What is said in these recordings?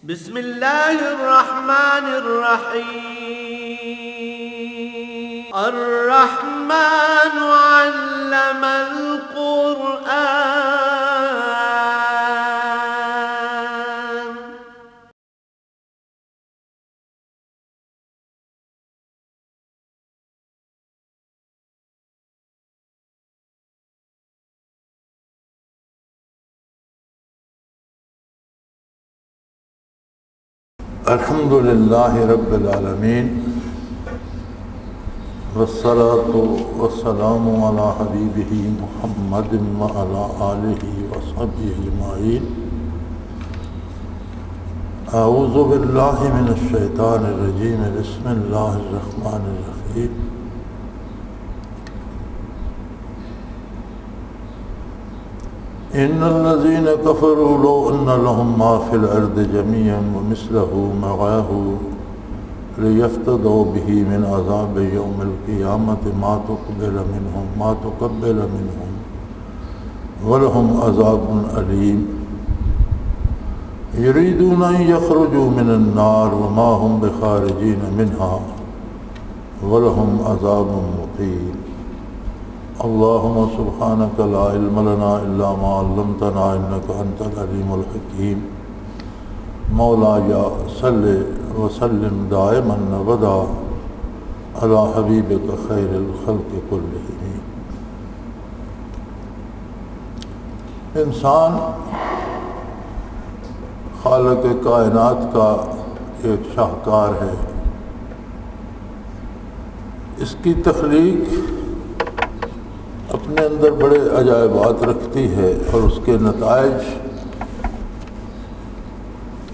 بسم الله الرحمن الرحيم الرحمن علم القرآن. الحمد للہ رب العالمین والصلاة والسلام علی حبیبہ محمد وعلی آلہ وصحبہ اجمعین. اعوذ باللہ من الشیطان الرجیم. بسم اللہ الرحمن الرحیم. ان الذين كفروا لو ان لهم ما في الارض جميعا ومثله معه ليفتدوا به من عذاب يوم القيامة ما تقبل منهم ولهم عذاب أليم. يريدون أن يخرجوا من النار وما هم بخارجين منها ولهم عذاب مقيم. اللهم سبحانك لا علم لنا إلا ما علمتنا إنك أنت العليم الحكيم. مولاي صل وسلم دائما أبدا على حبيبك خير الخلق كلهم. انسان خالق کائنات کا ایک شاہکار ہے. اس کی تخلیق اپنے اندر بڑے عجائبات رکھتی ہے اور اس کے نتائج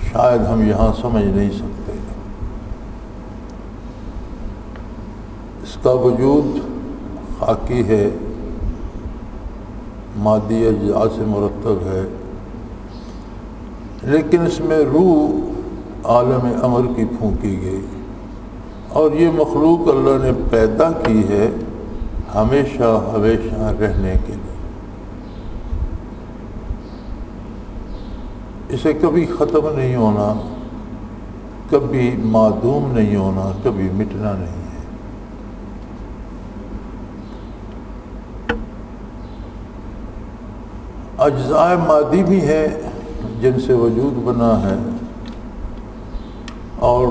شاید ہم یہاں سمجھ نہیں سکتے. اس کا وجود خاکی ہے، مادی اجزاء سے مرتب ہے، لیکن اس میں روح عالم امر کی پھونکی گئی اور یہ مخلوق اللہ نے پیدا کی ہے ہمیشہ ہمیشہ رہنے کے لیے. اسے کبھی ختم نہیں ہونا، کبھی معدوم نہیں ہونا، کبھی مٹنا نہیں ہے. اجزاء مادی بھی ہیں جن سے وجود بنا ہے، اور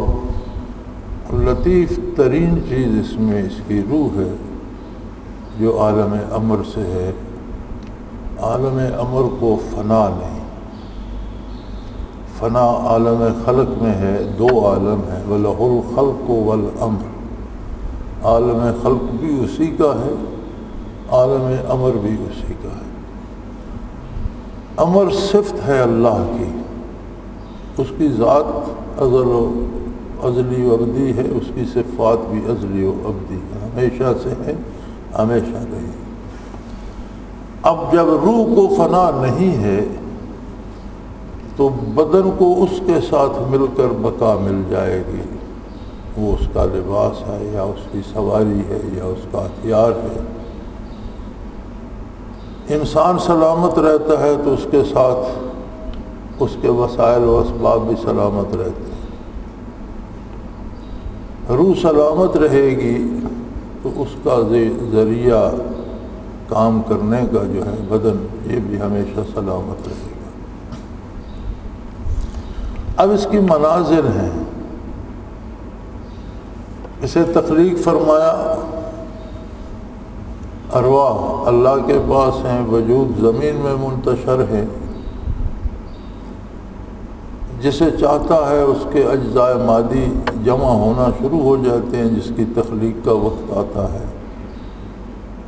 لطیف ترین چیز اس میں اس کی روح ہے جو عالم امر سے ہے. عالم امر کو فنا نہیں. فنا عالم خلق میں ہے. دو عالم ہیں، وَلَهُ الْخَلْقُ وَالْأَمْرُ. عالم خلق بھی اسی کا ہے، عالم امر بھی اسی کا ہے. امر صفت ہے اللہ کی، اس کی ذات ازلی و ابدی ہے، اس کی صفات بھی ازلی و ابدی ہے، ہمیشہ سے ہے، ہمیشہ رہے. اب جب روح کو فنا نہیں ہے تو بدن کو اس کے ساتھ مل کر بقا مل جائے گی. وہ اس کا لباس ہے یا اس کی سواری ہے یا اس کا ہتھیار ہے. انسان سلامت رہتا ہے تو اس کے ساتھ اس کے وسائل و اسباب بھی سلامت رہتے ہیں. روح سلامت رہے گی تو اس کا ذریعہ کام کرنے کا جو ہے بدن، یہ بھی ہمیشہ سلامت رہے گا. اب اس کی مناظر ہیں. اسے تخلیق فرمایا. ارواح اللہ کے پاس ہیں، وجود زمین میں منتشر ہے. جسے چاہتا ہے اس کے اجزاء مادی جمع ہونا شروع ہو جاتے ہیں جس کی تخلیق کا وقت آتا ہے.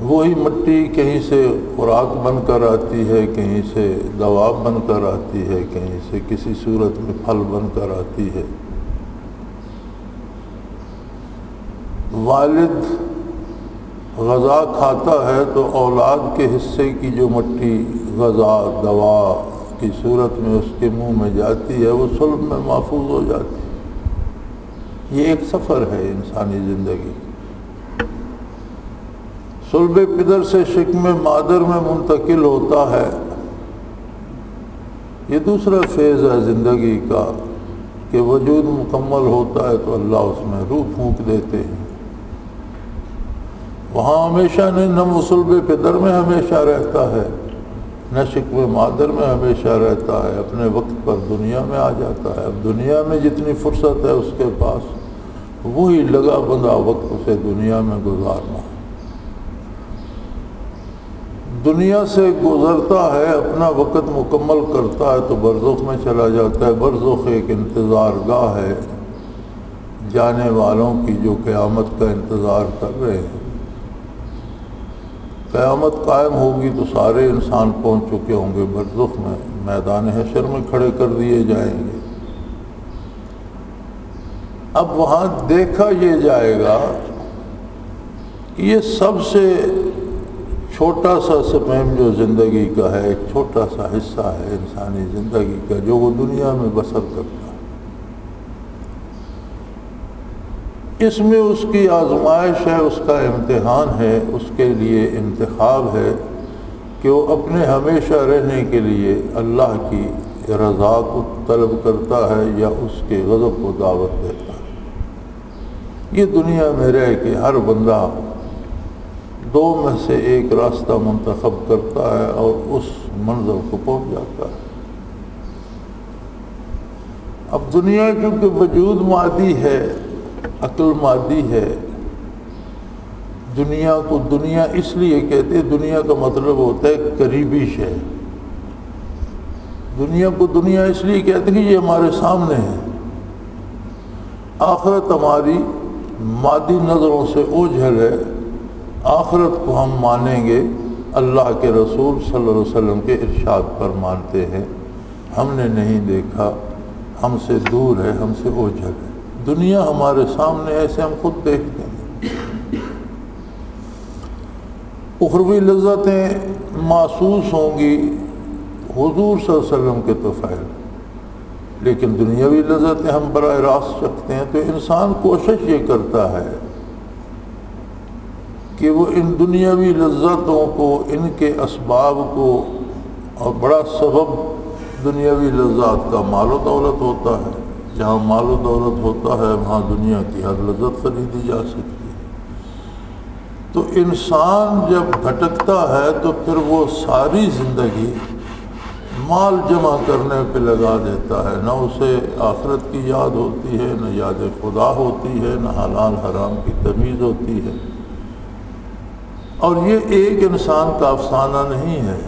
وہی مٹی کہیں سے خوراک بن کر آتی ہے، کہیں سے دواب بن کر آتی ہے، کہیں سے کسی صورت میں پھل بن کر آتی ہے. والد غذا کھاتا ہے تو اولاد کے حصے کی جو مٹی غذا دوا کی صورت میں اس کے منہ میں جاتی ہے وہ صلب میں محفوظ ہو جاتی ہے. یہ ایک سفر ہے انسانی زندگی. صلب پدر سے شکم مادر میں منتقل ہوتا ہے. یہ دوسرا فیز ہے زندگی کا. کہ وجود مکمل ہوتا ہے تو اللہ اس میں روح پھونک دیتے ہیں، وہاں ہمیشہ نہ مصلبے پدر میں ہمیشہ رہتا ہے، نہ شکوے مادر میں ہمیشہ رہتا ہے، اپنے وقت پر دنیا میں آ جاتا ہے۔ اب دنیا میں جتنی فرصت ہے اس کے پاس، وہی لگا بندہ وقت اسے دنیا میں گزارنا ہے۔ دنیا سے گزرتا ہے، اپنا وقت مکمل کرتا ہے تو برزخ میں چلا جاتا ہے۔ برزخ ایک انتظار گاہ ہے جانے والوں کی جو قیامت کا انتظار کر رہے ہیں۔ قیامت قائم ہوگی تو سارے انسان پہنچ چکے ہوں گے برزخ میں، میدان حشر میں کھڑے کر دیے جائیں گے۔ اب وہاں دیکھا یہ جائے گا کہ یہ سب سے چھوٹا سا سپیم جو زندگی کا ہے، ایک چھوٹا سا حصہ ہے انسانی زندگی کا جو وہ دنیا میں بسر کرتا ہے۔ اس میں اس کی آزمائش ہے، اس کا امتحان ہے، اس کے لیے انتخاب ہے کہ وہ اپنے ہمیشہ رہنے کے لیے اللہ کی رضا کو طلب کرتا ہے یا اس کے غضب کو دعوت دیتا ہے۔ یہ دنیا میں رہ کے ہر بندہ دو میں سے ایک راستہ منتخب کرتا ہے اور اس منزل کو پہنچ جاتا ہے۔ اب دنیا چونکہ وجود مادی ہے، عقل مادی ہے، دنیا کو دنیا اس لیے کہتے ہیں، دنیا کا مطلب ہوتا ہے قریبی شے۔ دنیا کو دنیا اس لیے کہتے ہیں کہ یہ ہمارے سامنے ہے۔ آخرت ہماری مادی نظروں سے اوجھل ہے، آخرت کو ہم مانیں گے اللہ کے رسول صلی اللہ علیہ وسلم کے ارشاد پر مانتے ہیں۔ ہم نے نہیں دیکھا، ہم سے دور ہے، ہم سے اوجھل ہے۔ دنیا ہمارے سامنے ایسے ہم خود دیکھتے ہیں۔ اخروی لذتیں محسوس ہوں گی حضور صلی اللہ علیہ وسلم کے طفیل، لیکن دنیاوی لذتیں ہم براہ راست چکھتے ہیں۔ تو انسان کوشش یہ کرتا ہے کہ وہ ان دنیاوی لذتوں کو، ان کے اسباب کو، اور بڑا سبب دنیاوی لذات کا مال و دولت ہوتا ہے۔ جہاں مال و دولت ہوتا ہے وہاں دنیا کی ہر لذت خریدی جا سکتی ہے۔ تو انسان جب بھٹکتا ہے تو پھر وہ ساری زندگی مال جمع کرنے پہ لگا دیتا ہے، نہ اسے آخرت کی یاد ہوتی ہے، نہ یاد خدا ہوتی ہے، نہ حلال حرام کی تمیز ہوتی ہے۔ اور یہ ایک انسان کا افسانہ نہیں ہے،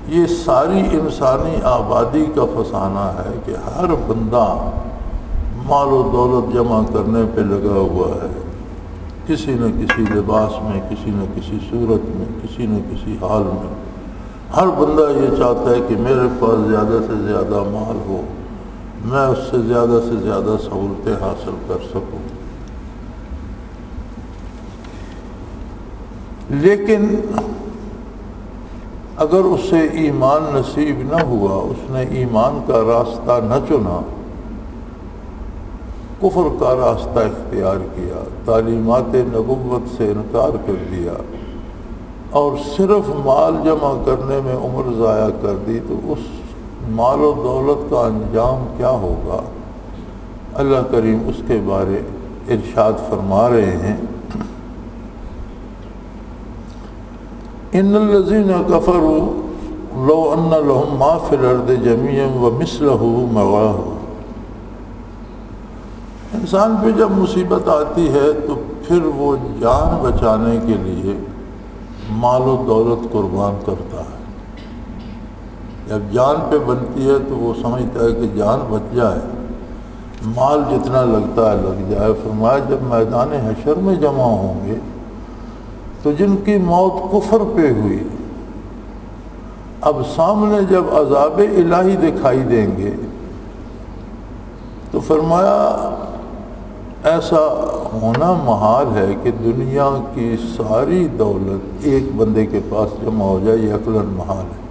یہ ساری انسانی آبادی کا فسانہ ہے کہ ہر بندہ مال و دولت جمع کرنے پہ لگا ہوا ہے، کسی نہ کسی لباس میں، کسی نہ کسی صورت میں، کسی نہ کسی حال میں۔ ہر بندہ یہ چاہتا ہے کہ میرے پاس زیادہ سے زیادہ مال ہو، میں اس سے زیادہ سہولتیں حاصل کر سکوں۔ لیکن اگر اس سے ایمان نصیب نہ ہوا، اس نے ایمان کا راستہ نہ چنا، کفر کا راستہ اختیار کیا، تعلیمات نبوت سے انکار کر دیا اور صرف مال جمع کرنے میں عمر ضائع کر دی، تو اس مال و دولت کا انجام کیا ہوگا؟ اللہ کریم اس کے بارے ارشاد فرما رہے ہیں، ان الذین کفروا لو ان لهم ما فی الارض جميعا ومثلہ معہ۔ انسان پہ جب مصیبت آتی ہے تو پھر وہ جان بچانے کے لیے مال و دولت قربان کرتا ہے۔ جب جان پہ بنتی ہے تو وہ سمجھتا ہے کہ جان بچ جائے، مال جتنا لگتا ہے لگ جائے۔ فرمایا جب میدان حشر میں جمع ہوں گے تو جن کی موت کفر پہ ہوئی، اب سامنے جب عذاب الہی دکھائی دیں گے تو فرمایا ایسا ہونا محال ہے کہ دنیا کی ساری دولت ایک بندے کے پاس جمع ہو جائے، یہ عقلاً محال ہے۔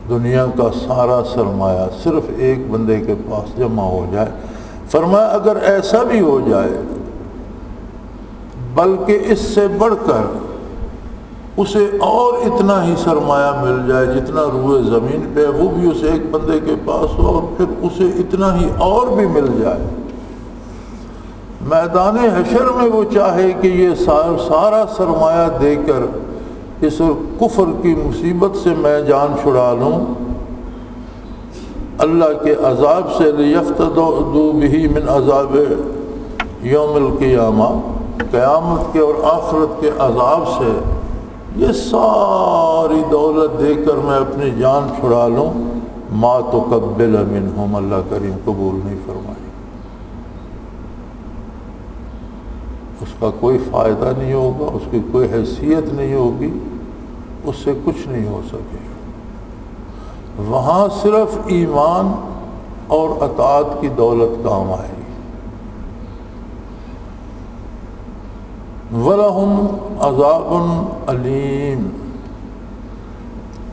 دنیا کا سارا سرمایہ صرف ایک بندے کے پاس جمع ہو جائے۔ فرمایا اگر ایسا بھی ہو جائے، بلکہ اس سے بڑھ کر اسے اور اتنا ہی سرمایہ مل جائے جتنا روئے زمین پہ ہے، وہ بھی اسے ایک بندے کے پاس ہو، اور پھر اسے اتنا ہی اور بھی مل جائے، میدان حشر میں وہ چاہے کہ یہ سارا سرمایہ دے کر اس کفر کی مصیبت سے میں جان چھڑا لوں، اللہ کے عذاب سے، لیفتدوا بہ من عذاب یوم القیامہ، قیامت کے اور آخرت کے عذاب سے یہ ساری دولت دے کر میں اپنی جان چھڑا لوں، ما تقبل منہم، اللہ کریم قبول نہیں فرمائے، اس کا کوئی فائدہ نہیں ہوگا، اس کی کوئی حیثیت نہیں ہوگی، اس سے کچھ نہیں ہو سکے گا، وہاں صرف ایمان اور اطاعت کی دولت کام آئے گی۔ وَلَهُمْ عَذَابٌ عَلِيمٌ،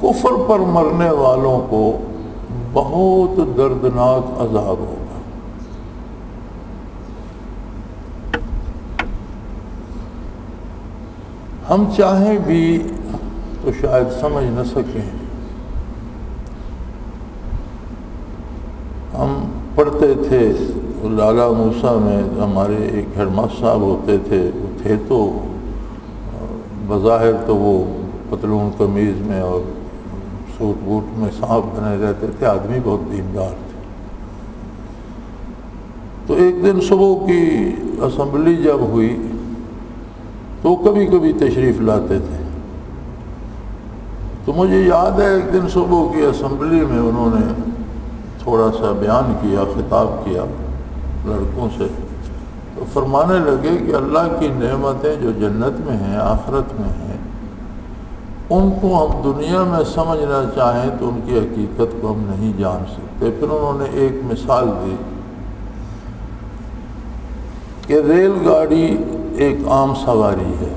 کفر پر مرنے والوں کو بہت دردناک عذاب ہوگا۔ ہم چاہیں بھی تو شاید سمجھ نہ سکیں، ہم پڑھتے تھے لالا موسیٰ میں، ہمارے ایک ہیڈ ماسٹر صاحب ہوتے تھے، وہ تھے تو بظاہر تو وہ پتلون قمیض میں اور سوٹ بوٹ میں صاحب بنے رہتے تھے، آدمی بہت دیندار تھے۔ تو ایک دن صبح کی اسمبلی جب ہوئی تو کبھی کبھی تشریف لاتے تھے، تو مجھے یاد ہے ایک دن صبح کی اسمبلی میں انہوں نے تھوڑا سا بیان کیا، خطاب کیا لڑکوں سے، تو فرمانے لگے کہ اللہ کی نعمتیں جو جنت میں ہیں، آخرت میں ہیں، ان کو ہم دنیا میں سمجھنا چاہیں تو ان کی حقیقت کو ہم نہیں جان سکتے۔ پھر انہوں نے ایک مثال دی کہ ریل گاڑی ایک عام سواری ہے،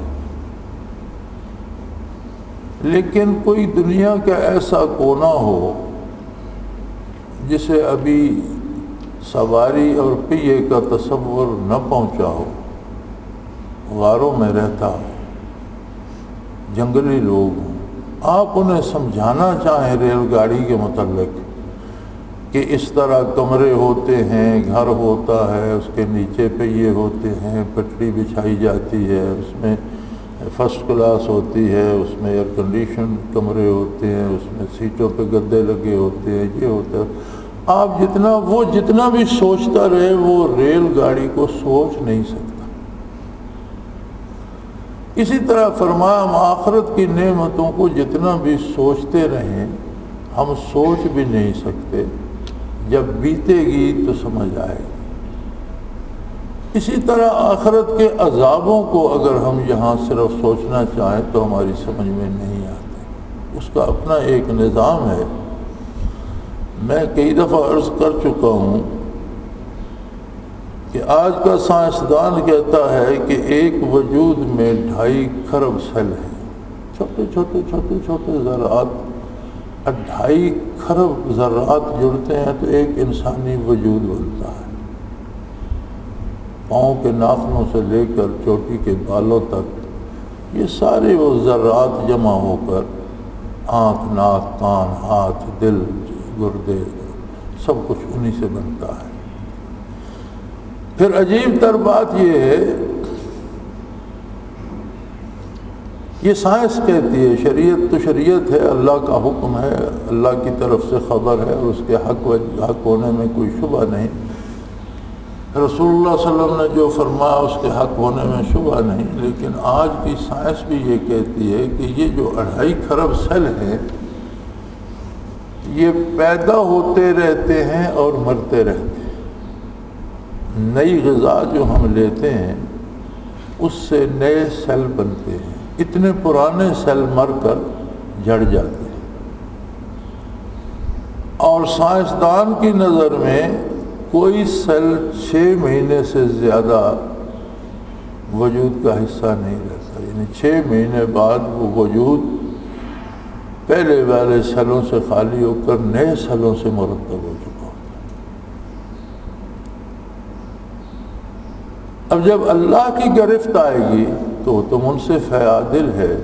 لیکن کوئی دنیا کا ایسا کونا ہو جسے ابھی سواری اور پہیے کا تصور نہ پہنچا ہو، غاروں میں رہتا ہو، جنگلی لوگ ہوں، آپ انہیں سمجھانا چاہیں ریل گاڑی کے متعلق کہ اس طرح کمرے ہوتے ہیں، گھر ہوتا ہے، اس کے نیچے پہیے ہوتے ہیں، پٹری بچھائی جاتی ہے، اس میں فرسٹ کلاس ہوتی ہے، اس میں ایئر کنڈیشن کمرے ہوتے ہیں، اس میں سیٹوں پہ گدے لگے ہوتے ہیں، یہ ہوتا ہے، آپ جتنا بھی سوچتا رہے وہ ریل گاڑی کو سوچ نہیں سکتا۔ اسی طرح فرمایا ہم آخرت کی نعمتوں کو جتنا بھی سوچتے رہیں ہم سوچ بھی نہیں سکتے، جب بیتے گی تو سمجھ آئے گی۔ اسی طرح آخرت کے عذابوں کو اگر ہم یہاں صرف سوچنا چاہیں تو ہماری سمجھ میں نہیں آتے، اس کا اپنا ایک نظام ہے۔ میں کئی دفعہ عرض کر چکا ہوں کہ آج کا سائنسدان کہتا ہے کہ ایک وجود میں 2.5 کھرب سیل ہیں، چھوٹے چھوٹے چھوٹے چھوٹے ذرات، 2.5 کھرب ذرات جڑتے ہیں تو ایک انسانی وجود بنتا ہے، پاؤں کے ناخنوں سے لے کر چوٹی کے بالوں تک یہ سارے وہ ذرات جمع ہو کر آنکھ، ناک، کان، ہاتھ، دل، گردے، سب کچھ انہی سے بنتا ہے۔ پھر عجیب تر بات یہ ہے، یہ سائنس کہتی ہے، شریعت تو شریعت ہے، اللہ کا حکم ہے، اللہ کی طرف سے خبر ہے اور اس کے حق ہونے میں کوئی شبہ نہیں، رسول اللہ صلی اللہ علیہ وسلم نے جو فرمایا اس کے حق ہونے میں شبہ نہیں، لیکن آج کی سائنس بھی یہ کہتی ہے کہ یہ جو 2.5 کھرب سیل ہیں یہ پیدا ہوتے رہتے ہیں اور مرتے رہتے ہیں، نئی غذا جو ہم لیتے ہیں اس سے نئے سیل بنتے ہیں، اتنے پرانے سیل مر کر جھڑ جاتے ہیں، اور سائنسدان کی نظر میں کوئی سیل 6 مہینے سے زیادہ وجود کا حصہ نہیں رہتا، یعنی 6 مہینے بعد وہ وجود پہلے والے سیلوں سے خالی ہو کر نئے سیلوں سے مرتب ہو چکا ہوتا ہے۔ اب جب اللہ کی گرفت آئے گی تو وہ تو منصف ہے، عادل ہے،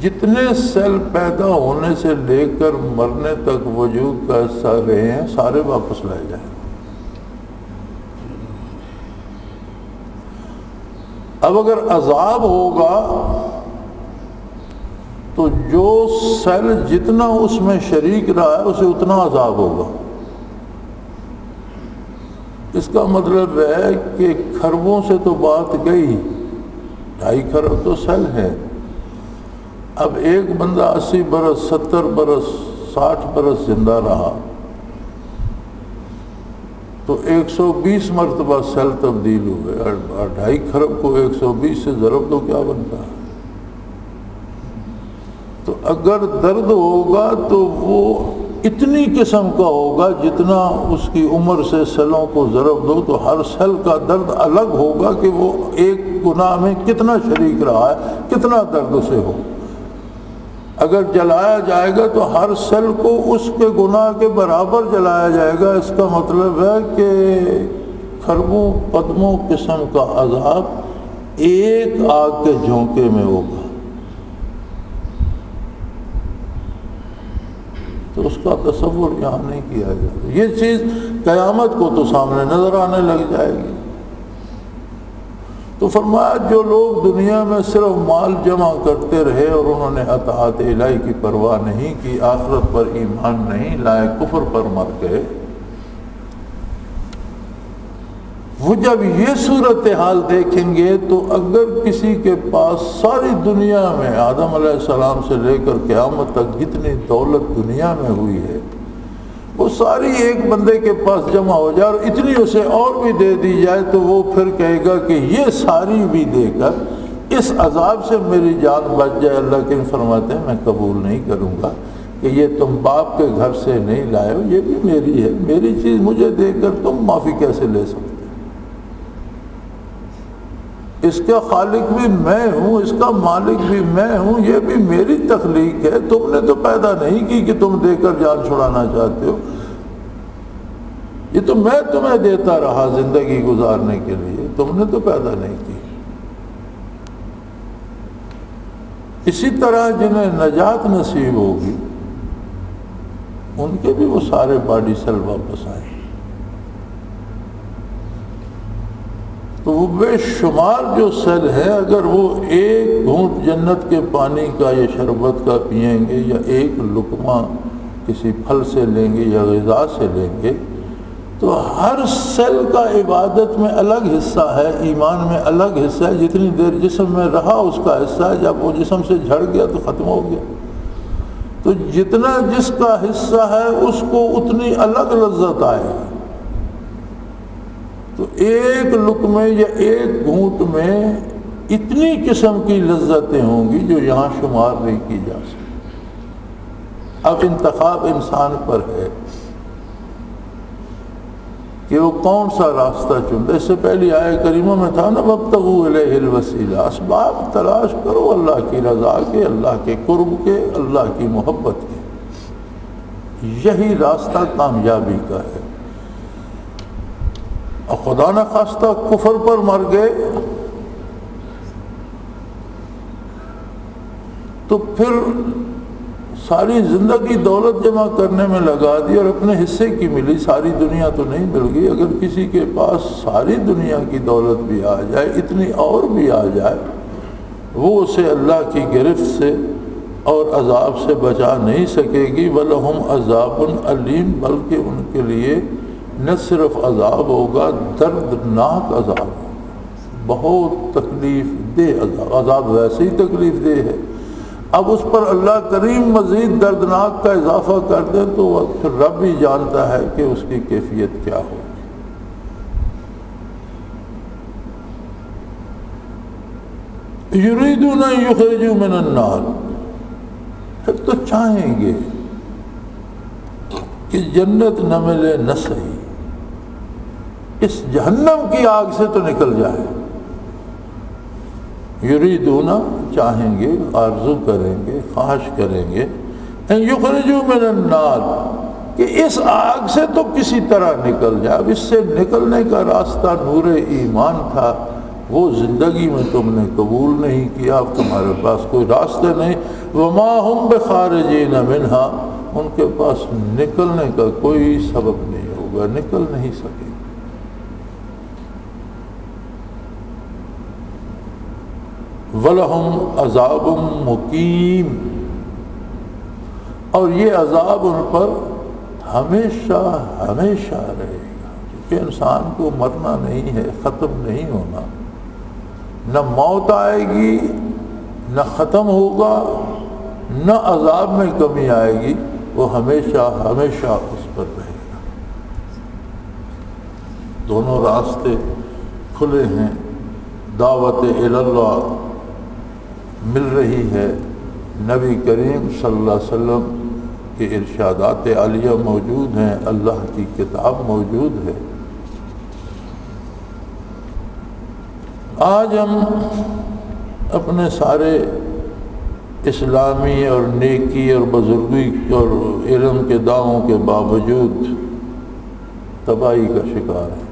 جتنے سیل پیدا ہونے سے لے کر مرنے تک وجود کا حصہ رہے ہیں سارے واپس لائے جائیں۔ اب اگر عذاب ہوگا تو جو سیل جتنا اس میں شریک رہا ہے اسے اتنا عذاب ہوگا۔ اس کا مطلب ہے کہ کھربوں سے تو بات گئی، 2.5 کھرب تو سیل ہے۔ اب ایک بندہ 80 برس 70 برس 60 برس زندہ رہا تو 120 مرتبہ سیل تبدیل ہوئے، اور 2.5 کھرب کو 120 سے ضرب دو کیا بنتا ہے؟ تو اگر درد ہوگا تو وہ اتنی قسم کا ہوگا جتنا اس کی عمر سے سیلوں کو ضرب دو تو ہر سیل کا درد الگ ہوگا کہ وہ ایک گناہ میں کتنا شریک رہا ہے، کتنا درد اسے ہو۔ اگر جلایا جائے گا تو ہر سیل کو اس کے گناہ کے برابر جلایا جائے گا۔ اس کا مطلب ہے کہ کھربوں قدموں قسم کا عذاب ایک آگ کے جھونکے میں ہوگا۔ تو اس کا تصور یہاں نہیں کیا جاتا۔ یہ چیز قیامت کو تو سامنے نظر آنے لگ جائے گی۔ تو فرمایا جو لوگ دنیا میں صرف مال جمع کرتے رہے اور انہوں نے اطاعت الہی کی پرواہ نہیں کی، آخرت پر ایمان نہیں لائے، کفر پر مر گئے، وہ جب یہ صورتحال دیکھیں گے تو اگر کسی کے پاس ساری دنیا میں آدم علیہ السلام سے لے کر قیامت تک جتنی دولت دنیا میں ہوئی ہے وہ ساری ایک بندے کے پاس جمع ہو جائے اور اتنی اسے اور بھی دے دی جائے تو وہ پھر کہے گا کہ یہ ساری بھی دے کر اس عذاب سے میری جان بچ جائے، اللہ کے فرماتے ہیں میں قبول نہیں کروں گا کہ یہ تم باپ کے گھر سے نہیں لائے ہو، یہ بھی میری ہے، میری چیز مجھے دے کر تم معافی کیسے لے سکتے؟ اس کا خالق بھی میں ہوں، اس کا مالک بھی میں ہوں، یہ بھی میری تخلیق ہے، تم نے تو پیدا نہیں کی کہ تم دے کر جان چھڑانا چاہتے ہو، یہ تو میں تمہیں دیتا رہا زندگی گزارنے کے لیے، تم نے تو پیدا نہیں کی۔ اسی طرح جنہیں نجات نصیب ہوگی ان کے بھی وہ سارے باڈی سیل واپس آئیں، تو وہ بے شمار جو سیل ہے اگر وہ ایک گھونٹ جنت کے پانی کا یا شربت کا پئیں گے یا ایک لقمہ کسی پھل سے لیں گے یا غذا سے لیں گے تو ہر سیل کا عبادت میں الگ حصہ ہے، ایمان میں الگ حصہ ہے، جتنی دیر جسم میں رہا اس کا حصہ ہے، جب وہ جسم سے جھڑ گیا تو ختم ہو گیا۔ تو جتنا جس کا حصہ ہے اس کو اتنی الگ لذت آئے گی۔ تو ایک لقمے یا ایک گھونٹ میں اتنی قسم کی لذتیں ہوں گی جو یہاں شمار نہیں کی جا سکتی۔ اب انتخاب انسان پر ہے کہ وہ کون سا راستہ چنتا۔ اس سے پہلی آیت کریمہ میں تھا نا وابتغوا الیہ الوسیلہ، اسباب تلاش کرو اللہ کی رضا کے، اللہ کے قرب کے، اللہ کی محبت کے، یہی راستہ کامیابی کا ہے۔ اور خدا نہ خواستہ کفر پر مر گئے تو پھر ساری زندگی دولت جمع کرنے میں لگا دی اور اپنے حصے کی ملی، ساری دنیا تو نہیں مل گئی۔ اگر کسی کے پاس ساری دنیا کی دولت بھی آ جائے، اتنی اور بھی آ جائے، وہ اسے اللہ کی گرفت سے اور عذاب سے بچا نہیں سکے گی۔ وَلَهُمْ عَذَابٌ أَلِيمٌ، بلکہ ان کے لیے نہ صرف عذاب ہوگا، دردناک عذاب ہوگا، بہت تکلیف دہ عذاب۔ عذاب ویسے ہی تکلیف دہ ہے، اب اس پر اللہ کریم مزید دردناک کا اضافہ کر دے تو پھر رب ہی جانتا ہے کہ اس کی کیفیت کیا ہوگی۔ یریدون ان یخرجوا من النار، پھر تو چاہیں گے کہ جنت نہ ملے نہ صحیح، اس جہنم کی آگ سے تو نکل جائے۔ یریدون چاہیں گے، آرزو کریں گے، خواہش کریں گے، ان یخرجوا من النار، کہ اس آگ سے تو کسی طرح نکل جائے۔ اب اس سے نکلنے کا راستہ نور ایمان تھا، وہ زندگی میں تم نے قبول نہیں کیا، اب تمہارے پاس کوئی راستے نہیں۔ وما ہم بخارجین منہا، ان کے پاس نکلنے کا کوئی سبب نہیں ہوگا، نکل نہیں سکے۔ وَلَهُمْ عَذَابٌ مُقِيمٌ، اور یہ عذاب ان پر ہمیشہ ہمیشہ رہے گا، کیونکہ انسان کو مرنا نہیں ہے، ختم نہیں ہونا، نہ موت آئے گی نہ ختم ہوگا، نہ عذاب میں کمی آئے گی، وہ ہمیشہ ہمیشہ اس پر رہے گا۔ دونوں راستے کھلے ہیں، دعوت اللہ مل رہی ہے، نبی کریم صلی اللہ علیہ وسلم کے ارشادات عالیہ موجود ہیں، اللہ کی کتاب موجود ہے۔ آج ہم اپنے سارے اسلامی اور نیکی اور بزرگی اور علم کے دعووں کے باوجود تباہی کا شکار ہیں۔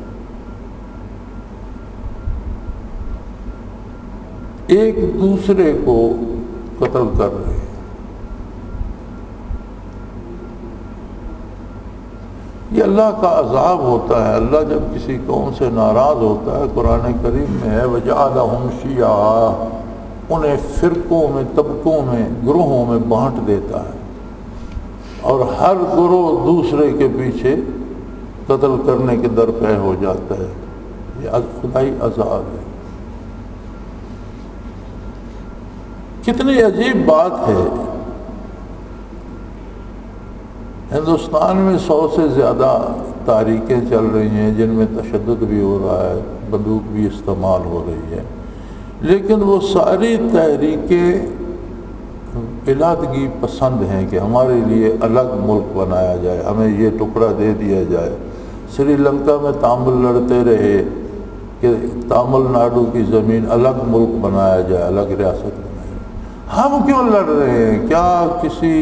ایک دوسرے کو قتل کر رہے ہیں۔ یہ اللہ کا عذاب ہوتا ہے۔ اللہ جب کسی قوم سے ناراض ہوتا ہے، قرآن کریم میں ہے وَجَعَلَهُمْ شِيَعًا، انہیں فرقوں میں، طبقوں میں، گروہوں میں بانٹ دیتا ہے، اور ہر گروہ دوسرے کے پیچھے قتل کرنے کے درپے ہو جاتا ہے۔ یہ خدائی عذاب ہے۔ کتنی عجیب بات ہے، ہندوستان میں 100 سے زیادہ تحریکیں چل رہی ہیں جن میں تشدد بھی ہو رہا ہے، بندوق بھی استعمال ہو رہی ہے، لیکن وہ ساری تحریکیں علیحدگی پسند ہیں کہ ہمارے لیے الگ ملک بنایا جائے، ہمیں یہ ٹکڑا دے دیا جائے۔ سری لنکا میں تامل لڑتے رہے کہ تامل ناڈو کی زمین الگ ملک بنایا جائے، الگ ریاست بنائے۔ ہم کیوں لڑ رہے ہیں؟ کیا کسی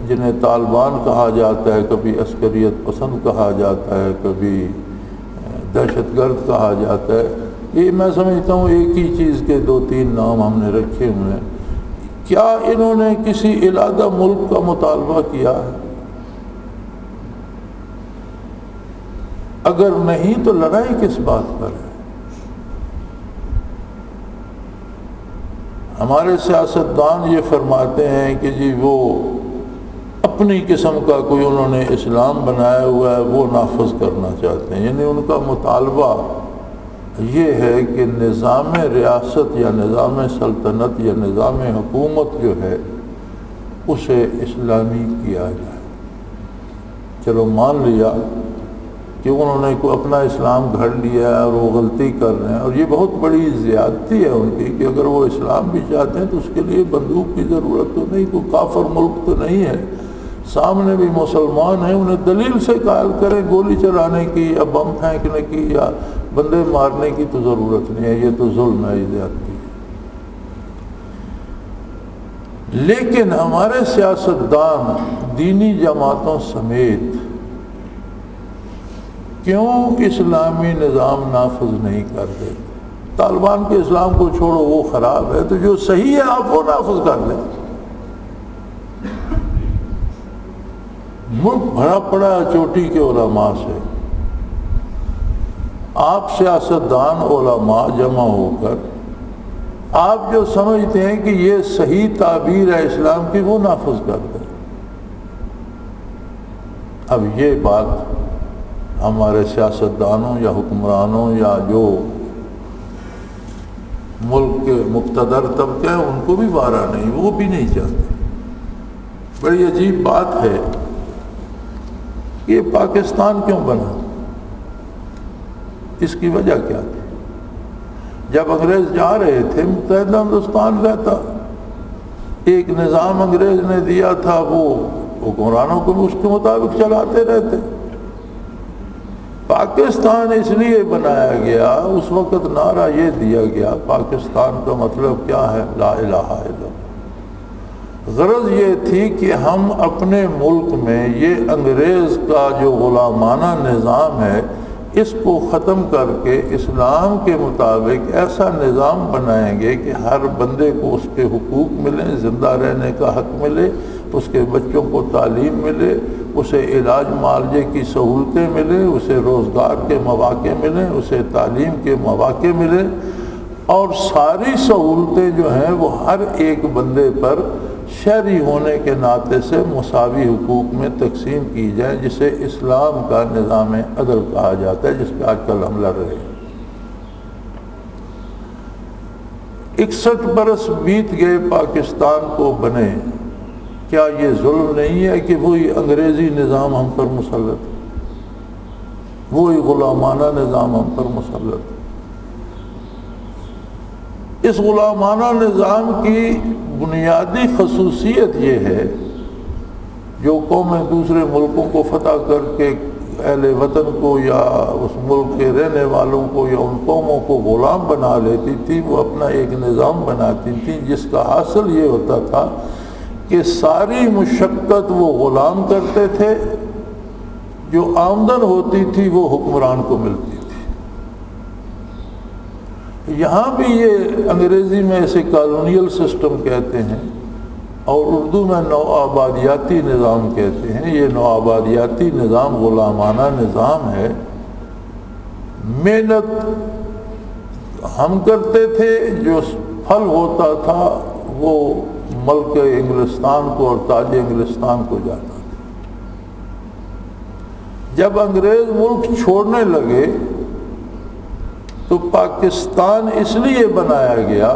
جنہیں طالبان کہا جاتا ہے، کبھی عسکریت پسند کہا جاتا ہے، کبھی دہشت گرد کہا جاتا ہے، یہ میں سمجھتا ہوں ایک ہی چیز کے 2-3 نام ہم نے رکھے ہوئے ہیں۔ کیا انہوں نے کسی علیحدہ ملک کا مطالبہ کیا ہے؟ اگر نہیں تو لڑائی کس بات پر ہے؟ ہمارے سیاستدان یہ فرماتے ہیں کہ جی وہ اپنی قسم کا کوئی انہوں نے اسلام بنایا ہوا ہے، وہ نافذ کرنا چاہتے ہیں، یعنی ان کا مطالبہ یہ ہے کہ نظام ریاست یا نظام سلطنت یا نظام حکومت جو ہے اسے اسلامی کیا جائے۔ چلو مان لیا کہ انہوں نے کوئی اپنا اسلام گھڑ لیا ہے اور وہ غلطی کر رہے ہیں، اور یہ بہت بڑی زیادتی ہے ان کی کہ اگر وہ اسلام بھی چاہتے ہیں تو اس کے لیے بندوق کی ضرورت تو نہیں، کوئی کافر ملک تو نہیں ہے، سامنے بھی مسلمان ہیں، انہیں دلیل سے قائل کریں، گولی چلانے کی یا بم پھینکنے کی یا بندے مارنے کی تو ضرورت نہیں ہے، یہ تو ظلم ہے، زیادتی ہے۔ لیکن ہمارے سیاستدان دینی جماعتوں سمیت کیوں اسلامی نظام نافذ نہیں کر دیتے؟ طالبان کے اسلام کو چھوڑو، وہ خراب ہے، تو جو صحیح ہے آپ وہ نافذ کر دیں۔ ملک بھرا پڑا ہے چوٹی کے علماء سے، آپ سیاستدان علماء جمع ہو کر آپ جو سمجھتے ہیں کہ یہ صحیح تعبیر ہے اسلام کی، وہ نافذ کر دیں۔ اب یہ بات ہمارے سیاستدانوں یا حکمرانوں یا جو ملک کے مقتدر طبقے ہیں ان کو بھی بارہ نہیں، وہ بھی نہیں چاہتے۔ بڑی عجیب بات ہے کہ یہ پاکستان کیوں بنا، اس کی وجہ کیا تھی؟ جب انگریز جا رہے تھے متحدہ ہندوستان رہتا، ایک نظام انگریز نے دیا تھا، وہ حکمرانوں کو بھی اس کے مطابق چلاتے رہتے۔ پاکستان اس لیے بنایا گیا، اس وقت نعرہ یہ دیا گیا، پاکستان کا مطلب کیا ہے؟ لا الہ الا اللہ۔ غرض یہ تھی کہ ہم اپنے ملک میں یہ انگریز کا جو غلامانہ نظام ہے اس کو ختم کر کے اسلام کے مطابق ایسا نظام بنائیں گے کہ ہر بندے کو اس کے حقوق ملیں، زندہ رہنے کا حق ملے، اس کے بچوں کو تعلیم ملے، اسے علاج معالجے کی سہولتیں ملیں، اسے روزگار کے مواقع ملیں، اسے تعلیم کے مواقع ملیں، اور ساری سہولتیں جو ہیں وہ ہر ایک بندے پر شہری ہونے کے ناطے سے مساوی حقوق میں تقسیم کی جائیں، جسے اسلام کا نظام عدل کہا جاتا ہے، جس پہ آج کل ہم لڑ رہے ہیں۔ 61 برس بیت گئے پاکستان کو بنے، کیا یہ ظلم نہیں ہے کہ وہی انگریزی نظام ہم پر مسلط ہے، وہی غلامانہ نظام ہم پر مسلط ہے؟ اس غلامانہ نظام کی بنیادی خصوصیت یہ ہے، جو قومیں دوسرے ملکوں کو فتح کر کے اہل وطن کو یا اس ملک کے رہنے والوں کو یا ان قوموں کو غلام بنا لیتی تھی، وہ اپنا ایک نظام بناتی تھی جس کا حاصل یہ ہوتا تھا کہ ساری مشقت وہ غلام کرتے تھے، جو آمدن ہوتی تھی وہ حکمران کو ملتی تھی۔ یہاں بھی یہ انگریزی میں اسے کالونیل سسٹم کہتے ہیں اور اردو میں نوآبادیاتی نظام کہتے ہیں۔ یہ نوآبادیاتی نظام غلامانہ نظام ہے۔ محنت ہم کرتے تھے، جو پھل ہوتا تھا وہ ملک انگلستان کو اور تاج انگلستان کو جاتا تھا۔ جب انگریز ملک چھوڑنے لگے تو پاکستان اس لیے بنایا گیا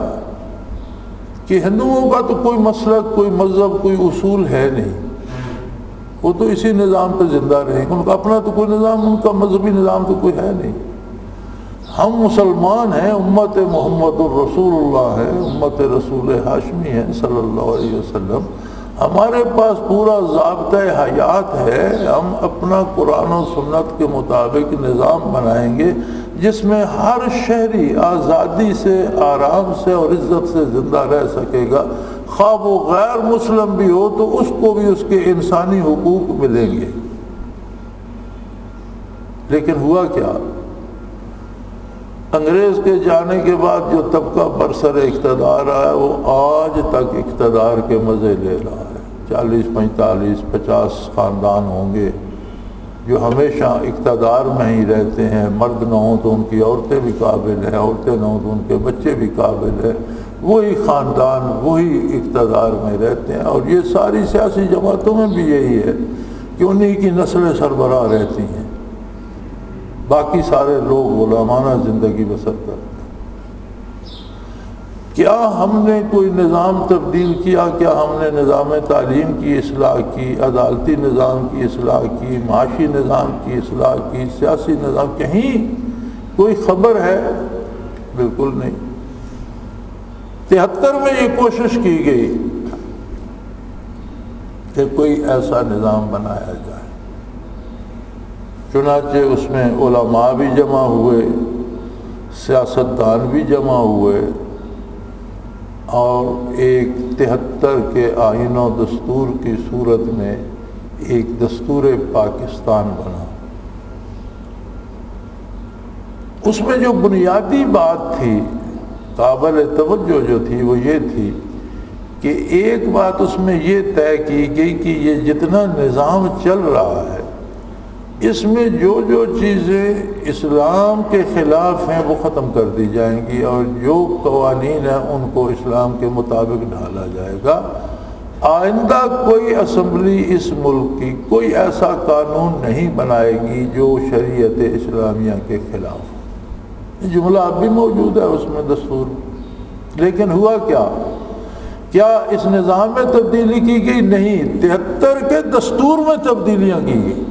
کہ ہندوؤں کا تو کوئی مسلک، کوئی مذہب، کوئی اصول ہے نہیں، وہ تو اسی نظام پہ زندہ رہے، ان کا اپنا تو کوئی نظام، ان کا مذہبی نظام تو کوئی ہے نہیں۔ ہم مسلمان ہیں، امت محمد الرسول اللہ ہے، امت رسول ہاشمی ہے صلی اللہ علیہ وسلم، ہمارے پاس پورا ضابطۂ حیات ہے، ہم اپنا قرآن و سنت کے مطابق نظام بنائیں گے جس میں ہر شہری آزادی سے، آرام سے اور عزت سے زندہ رہ سکے گا، خواہ وہ غیر مسلم بھی ہو تو اس کو بھی اس کے انسانی حقوق ملیں گے۔ لیکن ہوا کیا؟ انگریز کے جانے کے بعد جو طبقہ برسر اقتدار آیا وہ آج تک اقتدار کے مزے لے رہا ہے۔ 40 45 50 خاندان ہوں گے جو ہمیشہ اقتدار میں ہی رہتے ہیں، مرد نہ ہوں تو ان کی عورتیں بھی قابل ہیں، عورتیں نہ ہوں تو ان کے بچے بھی قابل ہیں، وہی خاندان وہی اقتدار میں رہتے ہیں۔ اور یہ ساری سیاسی جماعتوں میں بھی یہی ہے کہ انہی کی نسلیں سربراہ رہتی ہیں، باقی سارے لوگ غلامانہ زندگی بسر کرتے ہیں۔ کیا ہم نے کوئی نظام تبدیل کیا؟ کیا ہم نے نظام تعلیم کی اصلاح کی، عدالتی نظام کی اصلاح کی، معاشی نظام کی اصلاح کی، سیاسی نظام؟ کہیں کوئی خبر ہے؟ بالکل نہیں۔ 73 میں یہ کوشش کی گئی کہ کوئی ایسا نظام بنایا جائے، چنانچہ اس میں علماء بھی جمع ہوئے، سیاستدان بھی جمع ہوئے، اور ایک 73 کے آئین و دستور کی صورت میں ایک دستور پاکستان بنا۔ اس میں جو بنیادی بات تھی، قابل توجہ جو تھی، وہ یہ تھی کہ ایک بات اس میں یہ طے کی گئی کہ یہ جتنا نظام چل رہا ہے اس میں جو جو چیزیں اسلام کے خلاف ہیں وہ ختم کر دی جائیں گی، اور جو قوانین ہیں ان کو اسلام کے مطابق ڈھالا جائے گا۔ آئندہ کوئی اسمبلی اس ملک کی کوئی ایسا قانون نہیں بنائے گی جو شریعت اسلامیہ کے خلاف ہو۔ یہ جملہ اب بھی موجود ہے اس میں دستور۔ لیکن ہوا کیا؟ کیا اس نظام میں تبدیلی کی گئی؟ نہیں، 73 کے دستور میں تبدیلیاں کی گئی۔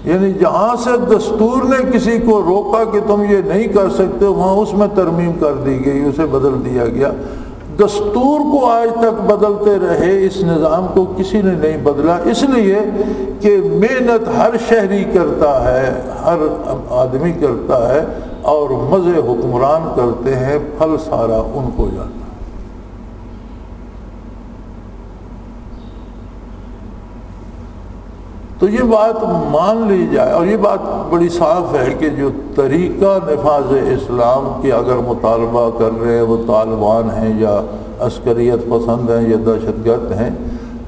یعنی جہاں سے دستور نے کسی کو روکا کہ تم یہ نہیں کر سکتے، وہاں اس میں ترمیم کر دی گئی، اسے بدل دیا گیا۔ دستور کو آج تک بدلتے رہے، اس نظام کو کسی نے نہیں بدلا، اس لیے کہ محنت ہر شہری کرتا ہے، ہر آدمی کرتا ہے، اور مزے حکمران کرتے ہیں، پھل سارا ان کو جاتا ہے۔ تو یہ بات مان لی جائے، اور یہ بات بڑی صاف ہے کہ جو طریقہ نفاذ اسلام کی اگر مطالبہ کر رہے ہیں وہ طالبان ہیں یا عسکریت پسند ہیں یا دہشت گرد ہیں،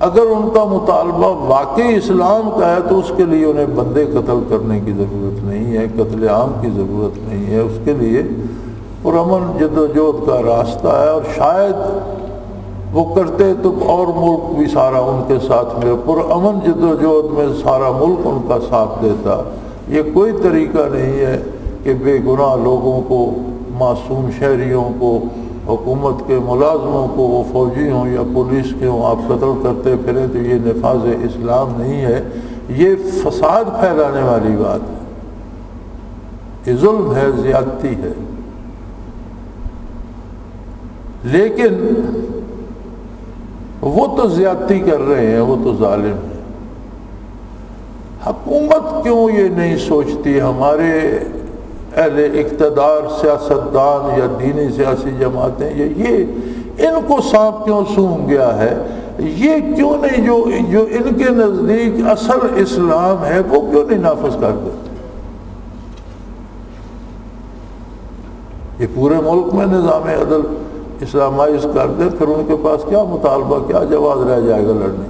اگر ان کا مطالبہ واقعی اسلام کا ہے تو اس کے لیے انہیں بندے قتل کرنے کی ضرورت نہیں ہے، قتل عام کی ضرورت نہیں ہے، اس کے لیے پرامن جد و جہد کا راستہ ہے، اور شاید وہ کرتے تو اور ملک بھی سارا ان کے ساتھ میں پرامن جد و جہد میں سارا ملک ان کا ساتھ دیتا۔ یہ کوئی طریقہ نہیں ہے کہ بے گناہ لوگوں کو، معصوم شہریوں کو، حکومت کے ملازموں کو، وہ فوجی ہوں یا پولیس کے ہوں، آپ قتل کرتے پھریں تو یہ نفاذ اسلام نہیں ہے، یہ فساد پھیلانے والی بات ہے، یہ ظلم ہے، زیادتی ہے۔ لیکن وہ تو زیادتی کر رہے ہیں، وہ تو ظالم ہیں۔ حکومت کیوں یہ نہیں سوچتی، ہمارے اہل اقتدار سیاستدان یا دینی سیاسی جماعتیں یہ ان کو سانپ کیوں سونگھ گیا ہے، یہ کیوں نہیں جو ان کے نزدیک اصل اسلام ہے وہ کیوں نہیں نافذ کر دیتے؟ یہ پورے ملک میں نظام عدل اسلامائز کر دے، پھر ان کے پاس کیا مطالبہ، کیا جواز رہ جائے گا لڑنے؟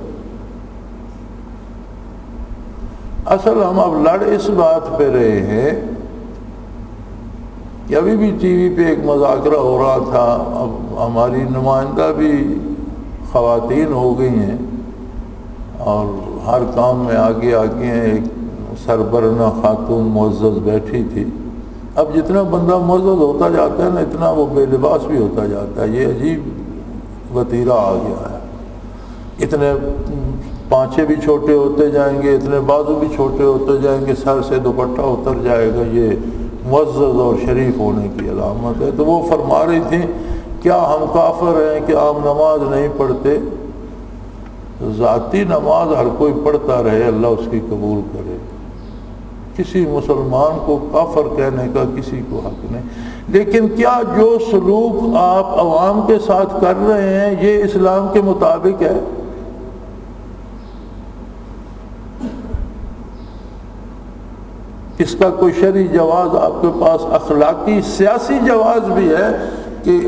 اصل ہم اب لڑ اس بات پہ رہے ہیں کہ ابھی بھی ٹی وی پہ ایک مذاکرہ ہو رہا تھا، اب ہماری نمائندہ بھی خواتین ہو گئی ہیں اور ہر کام میں آگے آگے ہیں، ایک سربرنا خاتون معزز بیٹھی تھی۔ اب جتنا بندہ معزز ہوتا جاتا ہے نا، اتنا وہ بے لباس بھی ہوتا جاتا ہے، یہ عجیب وتیرہ آ گیا ہے، اتنے پانچے بھی چھوٹے ہوتے جائیں گے، اتنے بازو بھی چھوٹے ہوتے جائیں گے، سر سے دوپٹہ اتر جائے گا، یہ معزز اور شریف ہونے کی علامت ہے۔ تو وہ فرما رہی تھیں کیا ہم کافر ہیں کہ عام نماز نہیں پڑھتے؟ ذاتی نماز ہر کوئی پڑھتا رہے، اللہ اس کی قبول کرے، کسی مسلمان کو کافر کہنے کا کسی کو حق نہیں۔ لیکن کیا جو سلوک آپ عوام کے ساتھ کر رہے ہیں یہ اسلام کے مطابق ہے؟ اس کا کوئی شرعی جواز آپ کے پاس، اخلاقی سیاسی جواز بھی ہے کہ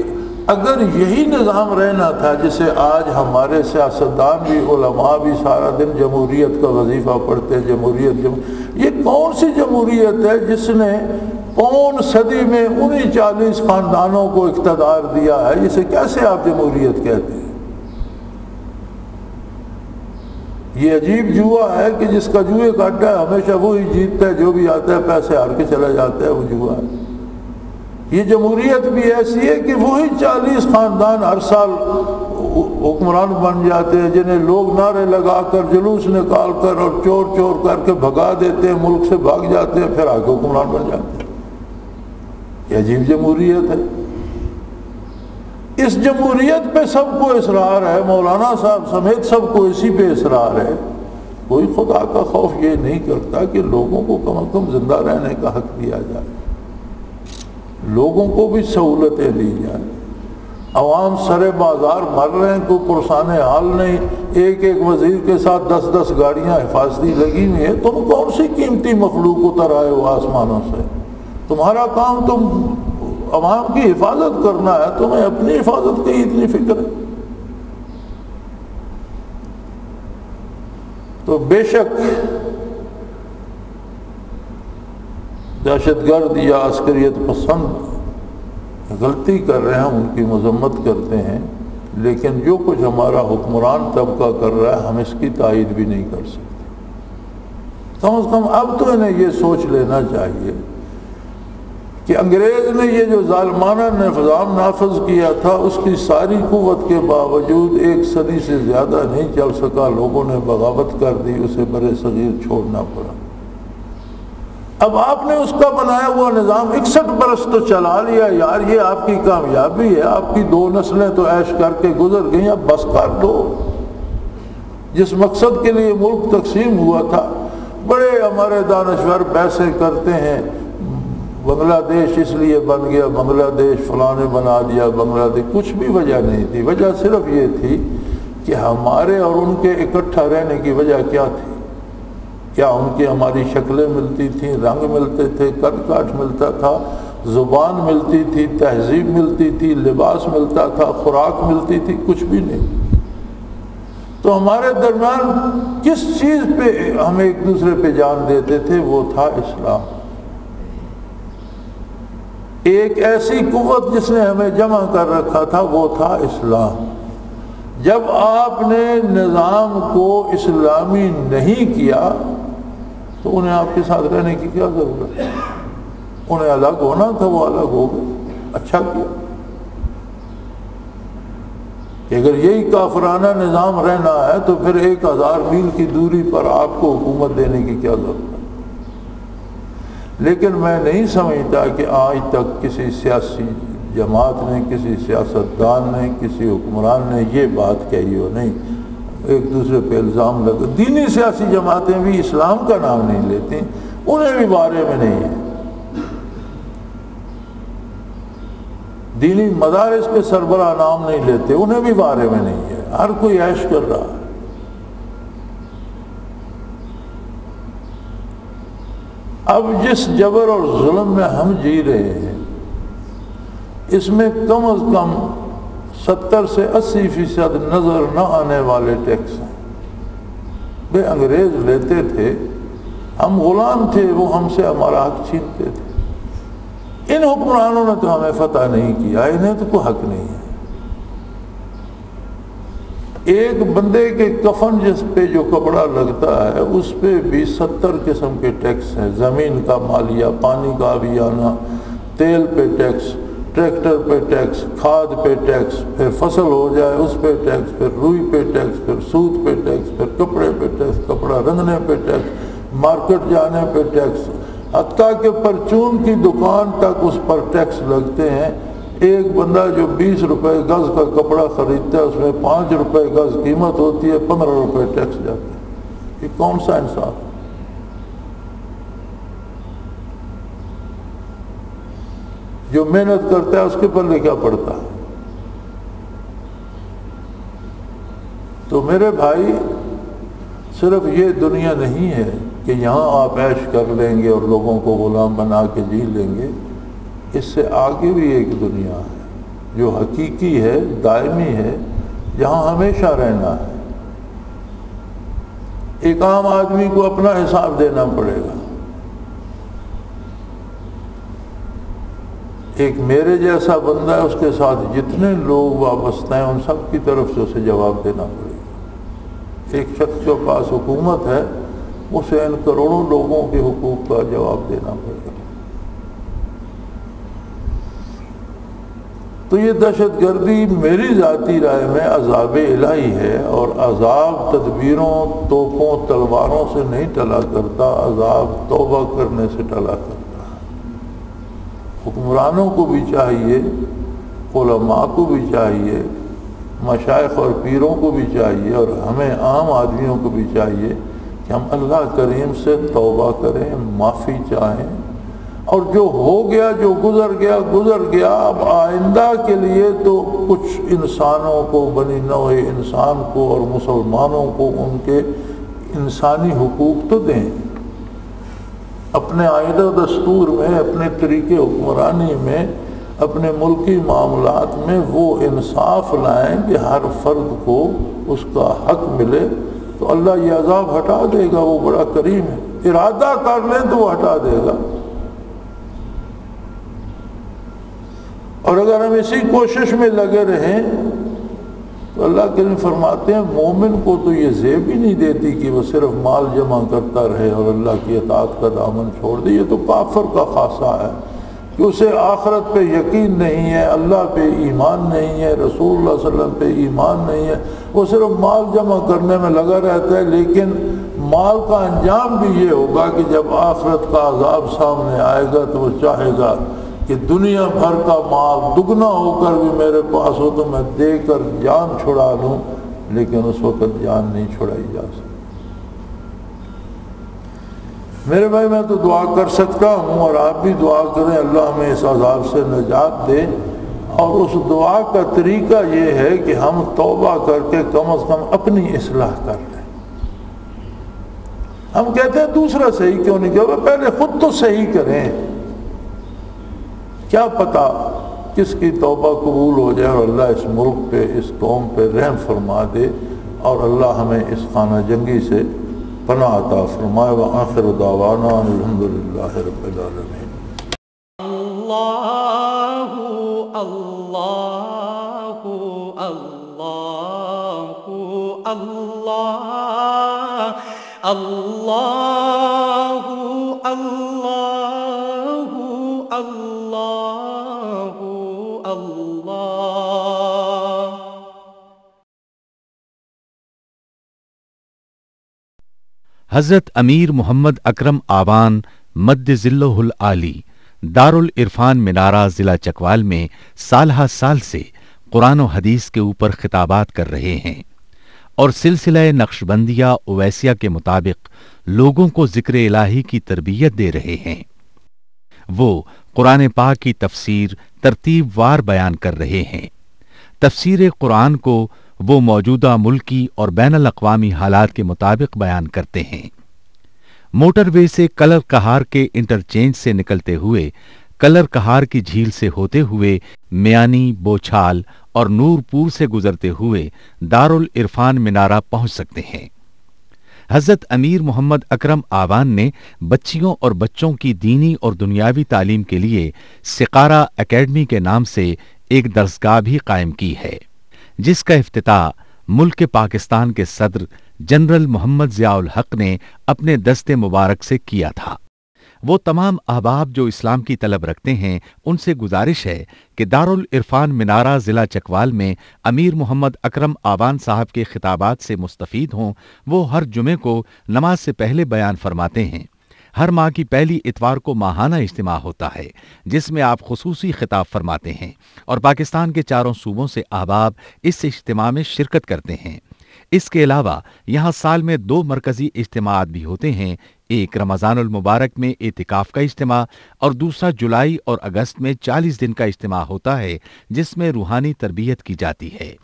اگر یہی نظام رہنا تھا جسے آج ہمارے سیاستدان بھی، علماء بھی سارا دن جمہوریت کا وظیفہ پڑھتے ہیں، جمہوریت، یہ کون سی جمہوریت ہے جس نے پون صدی میں انہی 40 خاندانوں کو اقتدار دیا ہے؟ اسے کیسے آپ جمہوریت کہتے ہیں؟ یہ عجیب جوا ہے کہ جس کا جوئے کا اڈا ہے ہمیشہ وہی جیتتا ہے، جو بھی آتا ہے پیسے ہار کے چلا جاتا ہے، وہ جوا ہے۔ یہ جمہوریت بھی ایسی ہے کہ وہی 40 خاندان ہر سال حکمران بن جاتے ہیں، جنہیں لوگ نعرے لگا کر، جلوس نکال کر اور چور چور کر کے بھگا دیتے ہیں، ملک سے بھاگ جاتے ہیں، پھر آگے حکمران بن جاتے ہیں۔ یہ عجیب جمہوریت ہے۔ اس جمہوریت پہ سب کو اصرار ہے، مولانا صاحب سمیت سب کو اسی پہ اصرار ہے۔ کوئی خدا کا خوف یہ نہیں کرتا کہ لوگوں کو کم از کم زندہ رہنے کا حق دیا جائے، لوگوں کو بھی سہولتیں دی جائیں۔ عوام سرے بازار مر رہے ہیں، کوئی پرسان حال نہیں، ایک ایک وزیر کے ساتھ 10 گاڑیاں حفاظتی لگی ہوئی ہیں۔ تم کون سی قیمتی مخلوق اتر آئے ہو آسمانوں سے؟ تمہارا کام تم عوام کی حفاظت کرنا ہے، تمہیں اپنی حفاظت کی اتنی فکر ہے؟ تو بے شک دہشت گرد یا عسکریت پسند غلطی کر رہے ہیں، ہم ان کی مذمت کرتے ہیں، لیکن جو کچھ ہمارا حکمران طبقہ کر رہا ہے ہم اس کی تائید بھی نہیں کر سکتے۔ کم از کم اب تو انہیں یہ سوچ لینا چاہیے کہ انگریز نے یہ جو ظالمانہ نظام نافذ کیا تھا اس کی ساری قوت کے باوجود 1 صدی سے زیادہ نہیں چل سکا، لوگوں نے بغاوت کر دی، اسے برے صغیر چھوڑنا پڑا۔ اب آپ نے اس کا بنایا ہوا نظام 61 برس تو چلا لیا یار، یہ آپ کی کامیابی ہے، آپ کی 2 نسلیں تو عیش کر کے گزر گئیں، اب بس کر دو۔ جس مقصد کے لیے ملک تقسیم ہوا تھا، بڑے ہمارے دانشور بحثیں کرتے ہیں، بنگلہ دیش اس لیے بن گیا، بنگلہ دیش فلاں نے بنا دیا، بنگلہ دیش، کچھ بھی وجہ نہیں تھی۔ وجہ صرف یہ تھی کہ ہمارے اور ان کے اکٹھا رہنے کی وجہ کیا تھی؟ کیا ان کی ہماری شکلیں ملتی تھیں، رنگ ملتے تھے، قد کاٹ ملتا تھا، زبان ملتی تھی، تہذیب ملتی تھی، لباس ملتا تھا، خوراک ملتی تھی؟ کچھ بھی نہیں۔ تو ہمارے درمیان کس چیز پہ ہم ایک دوسرے پہ جان دیتے تھے؟ وہ تھا اسلام۔ ایک ایسی قوت جس نے ہمیں جمع کر رکھا تھا، وہ تھا اسلام۔ جب آپ نے نظام کو اسلامی نہیں کیا تو انہیں آپ کے ساتھ رہنے کی کیا ضرورت ہے؟ انہیں الگ ہونا تھا، وہ الگ ہو گئے، اچھا کیا۔ کہ اگر یہی کافرانہ نظام رہنا ہے تو پھر 1000 میل کی دوری پر آپ کو حکومت دینے کی کیا ضرورت ہے؟ لیکن میں نہیں سمجھتا کہ آج تک کسی سیاسی جماعت نے، کسی سیاستدان نے، کسی حکمران نے یہ بات کہی ہو۔ نہیں، ایک دوسرے پہ الزام لگا۔ دینی سیاسی جماعتیں بھی اسلام کا نام نہیں لیتی، انہیں بھی بارے میں نہیں ہے۔ دینی مدارس کے سربراہ نام نہیں لیتے، انہیں بھی بارے میں نہیں ہے۔ ہر کوئی عیش کر رہا ہے۔ اب جس جبر اور ظلم میں ہم جی رہے ہیں، اس میں کم از کم 70 سے 80% نظر نہ آنے والے ٹیکس ہیں۔ بے انگریز لیتے تھے، ہم غلام تھے، وہ ہم سے ہمارا حق چھینتے تھے۔ ان حکمرانوں نے تو ہمیں فتح نہیں کیا، انہیں تو کوئی حق نہیں ہے۔ ایک بندے کے کفن جس پہ جو کپڑا لگتا ہے اس پہ بھی 70 قسم کے ٹیکس ہیں۔ زمین کا مالیہ، پانی کا بھی آنا، تیل پہ ٹیکس، ٹریکٹر پہ ٹیکس، کھاد پہ ٹیکس، پھر فصل ہو جائے اس پہ ٹیکس، پھر روئی پہ ٹیکس، پھر سود پہ ٹیکس، پھر کپڑے پہ ٹیکس، کپڑا رنگنے پہ ٹیکس، مارکیٹ جانے پہ ٹیکس، حتیٰ کہ پرچون کی دکان تک اس پر ٹیکس لگتے ہیں۔ ایک بندہ جو 20 روپے گز کا کپڑا خریدتا ہے اس میں 5 روپے گز قیمت ہوتی ہے، 15 روپے ٹیکس جاتے ہیں۔ یہ کون سا انصاف؟ جو محنت کرتا ہے اس کے پلے کیا پڑتا ہے؟ تو میرے بھائی، صرف یہ دنیا نہیں ہے کہ یہاں آپ عیش کر لیں گے اور لوگوں کو غلام بنا کے جی لیں گے۔ اس سے آگے بھی ایک دنیا ہے جو حقیقی ہے، دائمی ہے، جہاں ہمیشہ رہنا ہے۔ ایک عام آدمی کو اپنا حساب دینا پڑے گا، ایک میرے جیسا بندہ ہے، اس کے ساتھ جتنے لوگ وابستہ ہیں ان سب کی طرف سے اسے جواب دینا پڑے گا۔ ایک شخص کے پاس حکومت ہے، اسے ان کروڑوں لوگوں کے حقوق کا جواب دینا پڑے گا۔ تو یہ دہشت گردی میری ذاتی رائے میں عذاب الہی ہے، اور عذاب تدبیروں، توپوں، تلواروں سے نہیں ٹلا کرتا، عذاب توبہ کرنے سے ٹلا کرتا ہے۔ حکمرانوں کو بھی چاہیے، علماء کو بھی چاہیے، مشائخ اور پیروں کو بھی چاہیے، اور ہمیں عام آدمیوں کو بھی چاہیے کہ ہم اللہ کریم سے توبہ کریں، معافی چاہیں، اور جو ہو گیا، جو گزر گیا گزر گیا۔ اب آئندہ کے لیے تو کچھ انسانوں کو، بنی نوع انسان کو اور مسلمانوں کو ان کے انسانی حقوق تو دیں، اپنے آئین و دستور میں، اپنے طریقے حکمرانی میں، اپنے ملکی معاملات میں وہ انصاف لائیں کہ ہر فرد کو اس کا حق ملے، تو اللہ یہ عذاب ہٹا دے گا۔ وہ بڑا کریم ہے، ارادہ کر لیں تو وہ ہٹا دے گا۔ اور اگر ہم اسی کوشش میں لگے رہیں تو اللہ کریم فرماتے ہیں مومن کو تو یہ زیب ہی نہیں دیتی کہ وہ صرف مال جمع کرتا رہے اور اللہ کی اطاعت کا دامن چھوڑ دے۔ یہ تو کافر کا خاصہ ہے کہ اسے آخرت پہ یقین نہیں ہے، اللہ پہ ایمان نہیں ہے، رسول اللہ صلی اللہ علیہ وسلم پہ ایمان نہیں ہے، وہ صرف مال جمع کرنے میں لگا رہتا ہے۔ لیکن مال کا انجام بھی یہ ہوگا کہ جب آخرت کا عذاب سامنے آئے گا تو وہ چاہے گا کہ دنیا بھر کا مال دگنا ہو کر بھی میرے پاس ہو تو میں دے کر جان چھڑا لوں، لیکن اس وقت جان نہیں چھڑائی جا سکتی۔ میرے بھائی، میں تو دعا کر سکتا ہوں اور آپ بھی دعا کریں اللہ ہمیں اس عذاب سے نجات دے، اور اس دعا کا طریقہ یہ ہے کہ ہم توبہ کر کے کم از کم اپنی اصلاح کر لیں، ہم کہتے ہیں دوسرا صحیح کیوں نہیں کیا؟ پہلے خود تو صحیح کریں، کیا پتا کس کی توبہ قبول ہو جائے اور اللہ اس ملک پہ، اس قوم پہ رحم فرما دے، اور اللہ ہمیں اس خانہ جنگی سے پناہ عطا فرمائے۔ وآخر دعوانا الحمدللہ رب العالمین۔ اللہ اللہ اللہ اللہ اللہ اللہ اللہ اللہ۔ حضرت امیر محمد اکرم آوان مد ظلہ العالی دارالعرفان منارہ ضلع چکوال میں سالہ سال سے قرآن و حدیث کے اوپر خطابات کر رہے ہیں اور سلسلہ نقشبندیہ اویسیہ کے مطابق لوگوں کو ذکر الہی کی تربیت دے رہے ہیں۔ وہ قرآن پاک کی تفسیر ترتیب وار بیان کر رہے ہیں۔ تفسیر قرآن کو وہ موجودہ ملکی اور بین الاقوامی حالات کے مطابق بیان کرتے ہیں۔ موٹر وے سے کلر کہار کے انٹرچینج سے نکلتے ہوئے کلر کہار کی جھیل سے ہوتے ہوئے میانی، بوچھال اور نور پور سے گزرتے ہوئے دارالعرفان منارہ پہنچ سکتے ہیں۔ حضرت امیر محمد اکرم آوان نے بچیوں اور بچوں کی دینی اور دنیاوی تعلیم کے لیے سقارہ اکیڈمی کے نام سے ایک درسگاہ بھی قائم کی ہے، جس کا افتتاح ملک پاکستان کے صدر جنرل محمد ضیاء الحق نے اپنے دست مبارک سے کیا تھا۔ وہ تمام احباب جو اسلام کی طلب رکھتے ہیں ان سے گزارش ہے کہ دارالعرفان منارہ ضلع چکوال میں امیر محمد اکرم آوان صاحب کے خطابات سے مستفید ہوں۔ وہ ہر جمعے کو نماز سے پہلے بیان فرماتے ہیں۔ ہر ماہ کی پہلی اتوار کو ماہانہ اجتماع ہوتا ہے جس میں آپ خصوصی خطاب فرماتے ہیں اور پاکستان کے چاروں صوبوں سے احباب اس اجتماع میں شرکت کرتے ہیں۔ اس کے علاوہ یہاں سال میں 2 مرکزی اجتماعات بھی ہوتے ہیں، ایک رمضان المبارک میں اعتکاف کا اجتماع اور دوسرا جولائی اور اگست میں 40 دن کا اجتماع ہوتا ہے جس میں روحانی تربیت کی جاتی ہے۔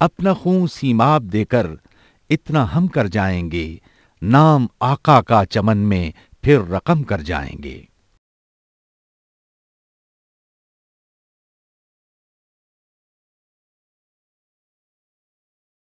اپنا خون سیماب دے کر اتنا ہم کر جائیں گے، نام آقا کا چمن میں پھر رقم کر جائیں گے۔